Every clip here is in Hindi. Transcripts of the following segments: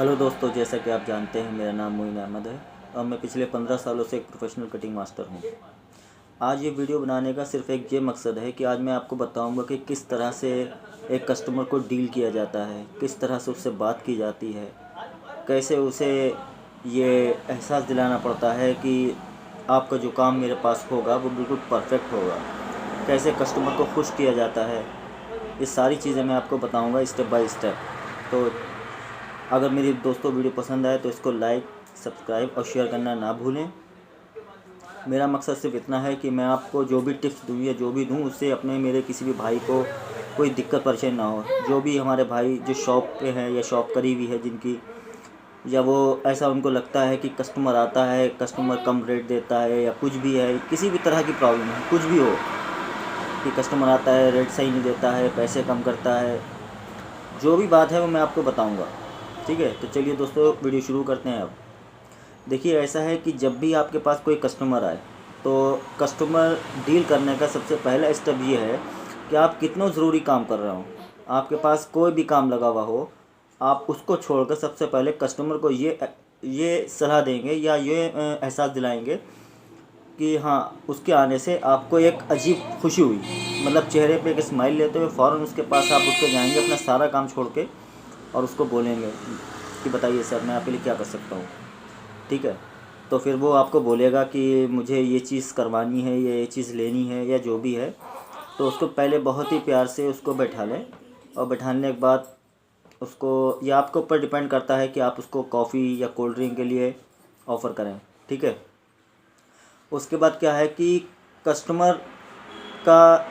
हेलो दोस्तों, जैसा कि आप जानते हैं मेरा नाम मोइन अहमद है और मैं पिछले 15 सालों से एक प्रोफेशनल कटिंग मास्टर हूं। आज ये वीडियो बनाने का सिर्फ एक ये मकसद है कि आज मैं आपको बताऊंगा कि किस तरह से एक कस्टमर को डील किया जाता है, किस तरह से उससे बात की जाती है, कैसे उसे ये एहसास दिलाना पड़ता है कि आपका जो काम मेरे पास होगा वो बिल्कुल परफेक्ट होगा, कैसे कस्टमर को खुश किया जाता है। ये सारी चीज़ें मैं आपको बताऊंगा स्टेप बाय स्टेप। तो अगर मेरी दोस्तों वीडियो पसंद आए तो इसको लाइक, सब्सक्राइब और शेयर करना ना भूलें। मेरा मकसद सिर्फ इतना है कि मैं आपको जो भी टिप्स दूँ या जो भी दूँ उससे अपने मेरे किसी भी भाई को कोई दिक्कत परेशानी ना हो। जो भी हमारे भाई जो शॉप पे हैं या शॉप करीबी है जिनकी, या वो ऐसा उनको लगता है कि कस्टमर आता है, कस्टमर कम रेट देता है या कुछ भी है, किसी भी तरह की प्रॉब्लम है, कुछ भी हो कि कस्टमर आता है रेट सही नहीं देता है, पैसे कम करता है, जो भी बात है वो मैं आपको बताऊंगा। ठीक है, तो चलिए दोस्तों वीडियो शुरू करते हैं। अब देखिए, ऐसा है कि जब भी आपके पास कोई कस्टमर आए तो कस्टमर डील करने का सबसे पहला स्टेप ये है कि आप कितना ज़रूरी काम कर रहे हो, आपके पास कोई भी काम लगा हुआ हो, आप उसको छोड़कर सबसे पहले कस्टमर को ये सलाह देंगे या ये एहसास दिलाएंगे कि हाँ, उसके आने से आपको एक अजीब खुशी हुई, मतलब चेहरे पे एक स्माइल लेते हुए फ़ौरन उसके पास आप उसके जाएंगे अपना सारा काम छोड़ के और उसको बोलेंगे कि बताइए सर, मैं आपके लिए क्या कर सकता हूँ। ठीक है, तो फिर वो आपको बोलेगा कि मुझे ये चीज़ करवानी है या ये चीज़ लेनी है या जो भी है। तो उसको पहले बहुत ही प्यार से उसको बैठा लें और बैठाने के बाद उसको, या आपके ऊपर डिपेंड करता है कि आप उसको कॉफ़ी या कोल्ड ड्रिंक के लिए ऑफ़र करें। ठीक है, उसके बाद क्या है कि कस्टमर का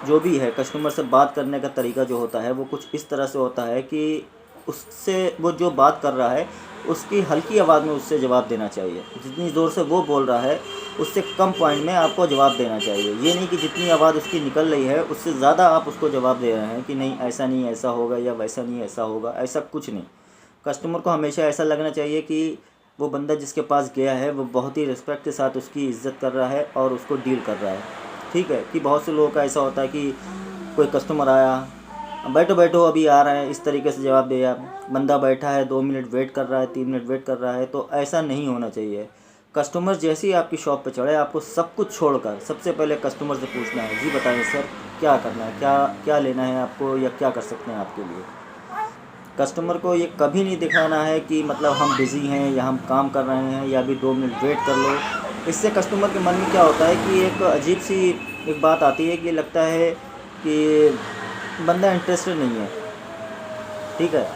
जो भी है, कस्टमर से बात करने का तरीका जो होता है वो कुछ इस तरह से होता है कि उससे, वो जो बात कर रहा है उसकी हल्की आवाज़ में उससे जवाब देना चाहिए। जितनी ज़ोर से वो बोल रहा है उससे कम पॉइंट में आपको जवाब देना चाहिए। ये नहीं कि जितनी आवाज़ उसकी निकल रही है उससे ज़्यादा आप उसको जवाब दे रहे हैं कि नहीं ऐसा नहीं ऐसा होगा या वैसा नहीं ऐसा होगा, ऐसा कुछ नहीं। कस्टमर को हमेशा ऐसा लगना चाहिए कि वो बंदा जिसके पास गया है वो बहुत ही रिस्पेक्ट के साथ उसकी इज़्ज़त कर रहा है और उसको डील कर रहा है। ठीक है, कि बहुत से लोगों का ऐसा होता है कि कोई कस्टमर आया, बैठो बैठो अभी आ रहा है, इस तरीके से जवाब दिया। बंदा बैठा है 2 मिनट वेट कर रहा है, 3 मिनट वेट कर रहा है, तो ऐसा नहीं होना चाहिए। कस्टमर जैसे ही आपकी शॉप पे चढ़े आपको सब कुछ छोड़कर सबसे पहले कस्टमर से पूछना है, जी बताइए सर क्या करना है, क्या क्या लेना है आपको या क्या कर सकते हैं आपके लिए। कस्टमर को ये कभी नहीं दिखाना है कि मतलब हम बिज़ी हैं या हम काम कर रहे हैं या अभी 2 मिनट वेट कर लो। इससे कस्टमर के मन में क्या होता है कि एक अजीब सी एक बात आती है कि लगता है कि बंदा इंटरेस्टेड नहीं है, ठीक है,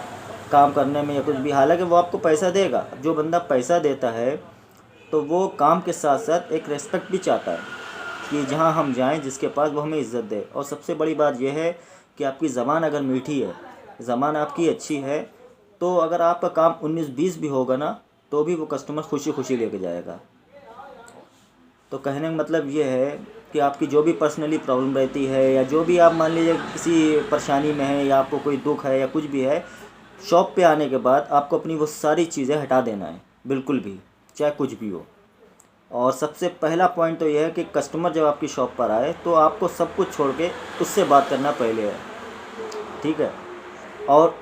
काम करने में या कुछ भी। हालांकि वो आपको पैसा देगा। जो बंदा पैसा देता है तो वो काम के साथ साथ एक रेस्पेक्ट भी चाहता है कि जहाँ हम जाएं जिसके पास वो हमें इज़्ज़त दे। और सबसे बड़ी बात यह है कि आपकी ज़बान अगर मीठी है, ज़बान आपकी अच्छी है, तो अगर आपका काम 19-20 भी होगा ना तो भी वो कस्टमर खुशी खुशी लेके जाएगा। तो कहने का मतलब ये है कि आपकी जो भी पर्सनली प्रॉब्लम रहती है या जो भी आप मान लीजिए किसी परेशानी में है या आपको कोई दुख है या कुछ भी है, शॉप पे आने के बाद आपको अपनी वो सारी चीज़ें हटा देना है, बिल्कुल भी, चाहे कुछ भी हो। और सबसे पहला पॉइंट तो यह है कि कस्टमर जब आपकी शॉप पर आए तो आपको सब कुछ छोड़ के उससे बात करना पहले है। ठीक है, और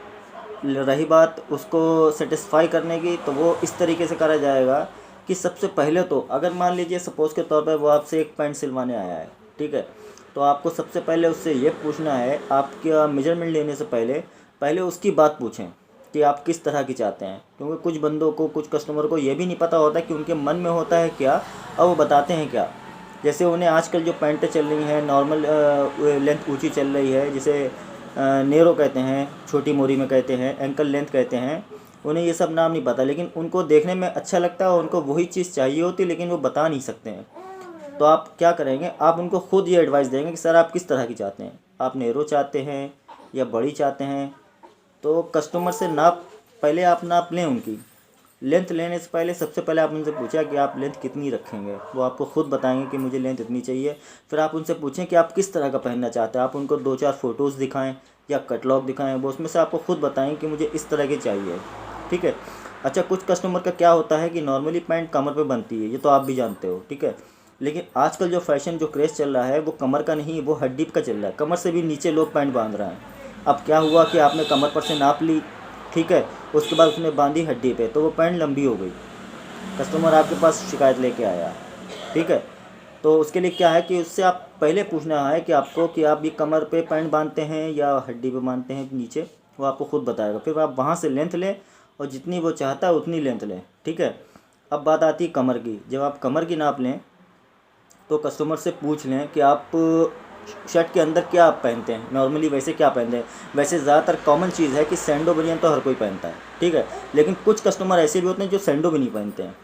रही बात उसको सेटिस्फाई करने की, तो वो इस तरीके से करा जाएगा कि सबसे पहले तो अगर मान लीजिए सपोज़ के तौर पर वो आपसे एक पैंट सिलवाने आया है, ठीक है, तो आपको सबसे पहले उससे ये पूछना है, आपका मेजरमेंट लेने से पहले पहले उसकी बात पूछें कि आप किस तरह की चाहते हैं। क्योंकि कुछ बंदों को, कुछ कस्टमर को ये भी नहीं पता होता कि उनके मन में होता है क्या और वो बताते हैं क्या। जैसे उन्हें आजकल जो पैंटें चल रही हैं नॉर्मल लेंथ ऊँची चल रही है, जिसे नेरो कहते हैं, छोटी मोरी में कहते हैं, एंकल लेंथ कहते हैं, उन्हें ये सब नाम नहीं पता, लेकिन उनको देखने में अच्छा लगता है और उनको वही चीज़ चाहिए होती है, लेकिन वो बता नहीं सकते हैं। तो आप क्या करेंगे, आप उनको खुद ये एडवाइस देंगे कि सर आप किस तरह की चाहते हैं, आप नेरो चाहते हैं या बड़ी चाहते हैं। तो कस्टमर से नाप, पहले आप नाप लें उनकी। लेंथ लेने से पहले सबसे पहले आप उनसे पूछा कि आप लेंथ कितनी रखेंगे, वो आपको खुद बताएंगे कि मुझे लेंथ इतनी चाहिए। फिर आप उनसे पूछें कि आप किस तरह का पहनना चाहते हैं, आप उनको 2-4 फ़ोटोज़ दिखाएं या कैटलॉग दिखाएं, वो उसमें से आपको खुद बताएं कि मुझे इस तरह की चाहिए। ठीक है। अच्छा, कुछ कस्टमर का क्या होता है कि नॉर्मली पैंट कमर पे बनती है, ये तो आप भी जानते हो, ठीक है, लेकिन आजकल जो फैशन, जो क्रेज़ चल रहा है वो कमर का नहीं, वो हड्डी का चल रहा है। कमर से भी नीचे लोग पैंट बांध रहे हैं। अब क्या हुआ कि आपने कमर पर से नाप ली ठीक है। उसके बाद उसने बांधी हड्डी पे, तो वो पैंट लंबी हो गई, कस्टमर आपके पास शिकायत लेके आया, ठीक है। तो उसके लिए क्या है कि उससे आप पहले पूछना है कि आपको कि आप ये कमर पे पैंट बांधते हैं या हड्डी पे बांधते हैं नीचे, वो आपको खुद बताएगा। फिर आप वहाँ से लेंथ लें और जितनी वो चाहता है उतनी लेंथ लें, ठीक है। अब बात आती है कमर की। जब आप कमर की नाप लें तो कस्टमर से पूछ लें कि आप शर्ट के अंदर क्या आप पहनते हैं, नॉर्मली वैसे क्या पहनते हैं। वैसे ज़्यादातर कॉमन चीज़ है कि सैंडो बनियान तो हर कोई पहनता है, ठीक है। लेकिन कुछ कस्टमर ऐसे भी होते हैं जो सैंडो भी नहीं पहनते हैं,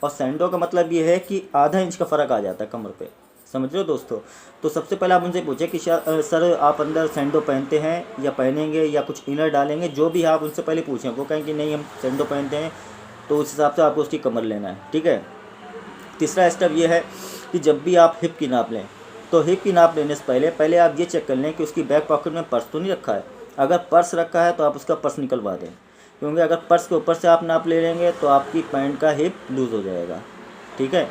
और सैंडो का मतलब ये है कि आधा इंच का फ़र्क आ जाता है कमर पे, समझ रहे हो दोस्तों। तो सबसे पहले आप उनसे पूछें कि सर आप अंदर सैंडो पहनते हैं या पहनेंगे या कुछ इनर डालेंगे, जो भी आप उनसे पहले पूछें। वो कहें कि नहीं हम सैंडो पहनते हैं, तो उस हिसाब से आपको उसकी कमर लेना है, ठीक है। तीसरा स्टेप ये है कि जब भी आप हिप की नाप लें, तो हिप की नाप लेने से पहले आप ये चेक कर लें कि उसकी बैक पॉकेट में पर्स तो नहीं रखा है। अगर पर्स रखा है तो आप उसका पर्स निकलवा दें, क्योंकि अगर पर्स के ऊपर से आप नाप ले लेंगे तो आपकी पैंट का हिप लूज़ हो जाएगा, ठीक है।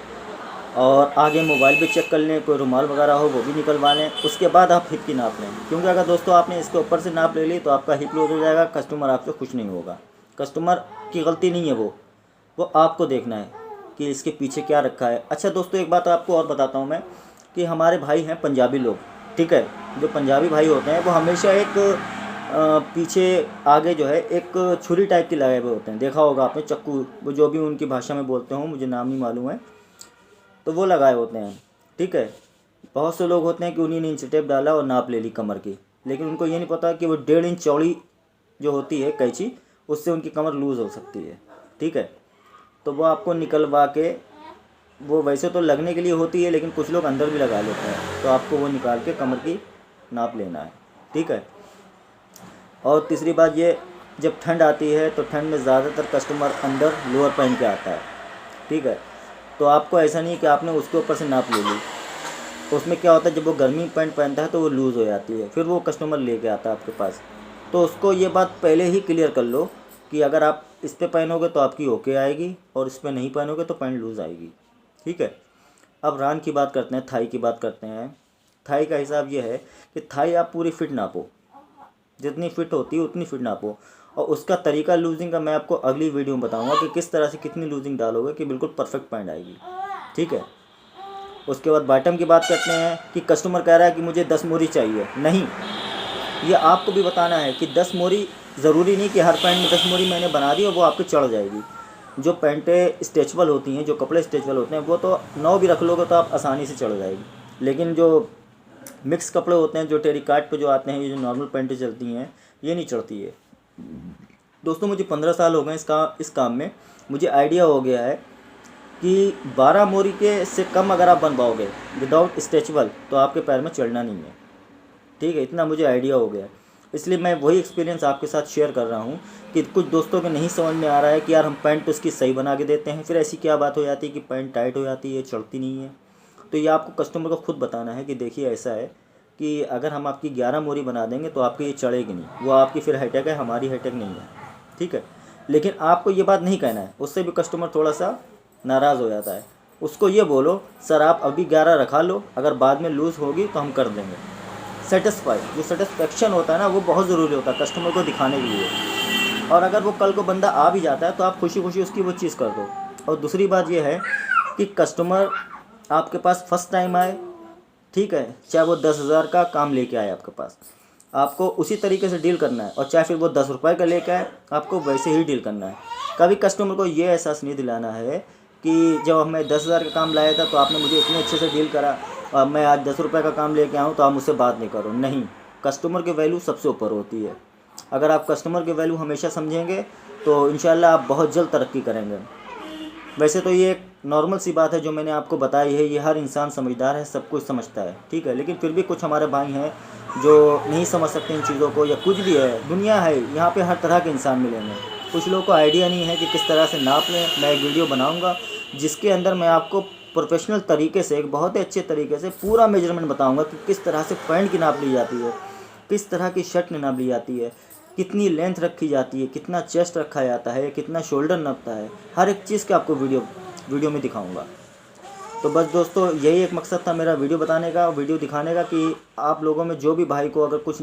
और आगे मोबाइल भी चेक कर लें, कोई रुमाल वगैरह हो वो भी निकलवा लें। उसके बाद आप हिप की नाप लें, क्योंकि अगर दोस्तों आपने इसके ऊपर से नाप ले ली तो आपका हिप लूज़ हो जाएगा, कस्टमर आपसे खुश नहीं होगा। कस्टमर की गलती नहीं है, वो आपको देखना है कि इसके पीछे क्या रखा है। अच्छा दोस्तों, एक बात आपको और बताता हूँ मैं कि हमारे भाई हैं पंजाबी लोग, ठीक है। जो पंजाबी भाई होते हैं वो हमेशा एक पीछे आगे जो है एक छुरी टाइप की लगाए हुए होते हैं, देखा होगा आपने, चक्कू, वो जो भी उनकी भाषा में बोलते हो, मुझे नाम नहीं मालूम है, तो वो लगाए होते हैं, ठीक है। बहुत से लोग होते हैं कि उन्हीं ने इंच टेप डाला और नाप ले ली कमर की, लेकिन उनको ये नहीं पता कि वो 1.5 इंच चौड़ी जो होती है कैंची, उससे उनकी कमर लूज़ हो सकती है, ठीक है। तो वो आपको निकलवा के, वो वैसे तो लगने के लिए होती है लेकिन कुछ लोग अंदर भी लगा लेते हैं, तो आपको वो निकाल के कमर की नाप लेना है, ठीक है। और तीसरी बात ये, जब ठंड आती है तो ठंड में ज़्यादातर कस्टमर अंदर लोअर पहन के आता है, ठीक है। तो आपको ऐसा नहीं कि आपने उसके ऊपर से नाप ले ली, तो उसमें क्या होता है, जब वो गर्मी पैंट पहनता है तो वो लूज़ हो जाती है, फिर वो कस्टमर लेके आता है आपके पास। तो उसको ये बात पहले ही क्लियर कर लो कि अगर आप इस पर पहनोगे तो आपकी ओके आएगी, और इस पर नहीं पहनोगे तो पैंट लूज़ आएगी, ठीक है। अब रान की बात करते हैं, थाई की बात करते हैं। थाई का हिसाब ये है कि थाई आप पूरी फिट नापो, जितनी फिट होती है उतनी फिट नापो, और उसका तरीका लूजिंग का मैं आपको अगली वीडियो में बताऊंगा कि किस तरह से कितनी लूजिंग डालोगे कि बिल्कुल परफेक्ट पैंट आएगी, ठीक है। उसके बाद बॉटम की बात करते हैं कि कस्टमर कह रहा है कि मुझे 10 मोरी चाहिए। नहीं, ये आपको भी बताना है कि 10 मोरी ज़रूरी नहीं कि हर पैंट में 10 मोरी मैंने बना दी और वो आपकी चढ़ जाएगी। जो पैंटें स्ट्रेचबल होती हैं, जो कपड़े स्ट्रेचबल होते हैं, वो तो 9 भी रख लोगे तो आप आसानी से चढ़ जाएगी। लेकिन जो मिक्स कपड़े होते हैं, जो टेरिकाट पे जो आते हैं, ये जो नॉर्मल पैंटें चलती हैं, ये नहीं चढ़ती है। दोस्तों मुझे 15 साल हो गए इस काम में। मुझे आइडिया हो गया है कि 12 मोरी के से कम अगर आप बनवाओगे विदाउट स्ट्रेचबल तो आपके पैर में चढ़ना नहीं है, ठीक है। इतना मुझे आइडिया हो गया है, इसलिए मैं वही एक्सपीरियंस आपके साथ शेयर कर रहा हूँ कि कुछ दोस्तों को नहीं समझ में आ रहा है कि यार हम पैंट तो उसकी सही बना के देते हैं, फिर ऐसी क्या बात हो जाती है कि पैंट टाइट हो जाती है, चढ़ती नहीं है। तो ये आपको कस्टमर को खुद बताना है कि देखिए ऐसा है कि अगर हम आपकी 11 मोरी बना देंगे तो आपकी ये चढ़ेगी नहीं, वो आपकी फिर हाईटेक है, हमारी हाईटेक नहीं है, ठीक है। लेकिन आपको ये बात नहीं कहना है, उससे भी कस्टमर थोड़ा सा नाराज़ हो जाता है। उसको ये बोलो सर आप अभी 11 रखा लो, अगर बाद में लूज़ होगी तो हम कर देंगे। सेटिस्फाई, जो सेटिस्फेक्शन होता है ना, वो बहुत ज़रूरी होता है कस्टमर को दिखाने के लिए। और अगर वो कल को बंदा आ भी जाता है तो आप खुशी खुशी उसकी वो चीज़ कर दो। और दूसरी बात ये है कि कस्टमर आपके पास फर्स्ट टाइम आए, ठीक है, चाहे वो 10,000 का काम लेके आए आपके पास, आपको उसी तरीके से डील करना है। और चाहे फिर वो 10 रुपये का लेके आए, आपको वैसे ही डील करना है। कभी कस्टमर को ये एहसास नहीं दिलाना है कि जब मैं 10,000 का काम लाया था तो आपने मुझे इतने अच्छे से डील करा, और मैं आज 10 रुपये का काम लेके आऊँ तो आप मुझसे बात नहीं करो। नहीं, कस्टमर की वैल्यू सबसे ऊपर होती है। अगर आप कस्टमर की वैल्यू हमेशा समझेंगे तो इंशाल्लाह आप बहुत जल्द तरक्की करेंगे। वैसे तो ये एक नॉर्मल सी बात है जो मैंने आपको बताई है, ये हर इंसान समझदार है, सब कुछ समझता है, ठीक है। लेकिन फिर भी कुछ हमारे भाई हैं जो नहीं समझ सकते इन चीज़ों को, या कुछ भी है, दुनिया है, यहाँ पे हर तरह के इंसान मिलेंगे। कुछ लोगों को आइडिया नहीं है कि किस तरह से नाप लें। मैं एक वीडियो बनाऊँगा जिसके अंदर मैं आपको प्रोफेशनल तरीके से, एक बहुत ही अच्छे तरीके से पूरा मेजरमेंट बताऊँगा कि किस तरह से पैंट की नाप ली जाती है, किस तरह की शर्ट की नाप ली जाती है, कितनी लेंथ रखी जाती है, कितना चेस्ट रखा जाता है, कितना शोल्डर नापता है, हर एक चीज़ का आपको वीडियो में दिखाऊंगा। तो बस दोस्तों यही एक मकसद था मेरा वीडियो बताने का, वीडियो दिखाने का कि आप लोगों में जो भी भाई को अगर कुछ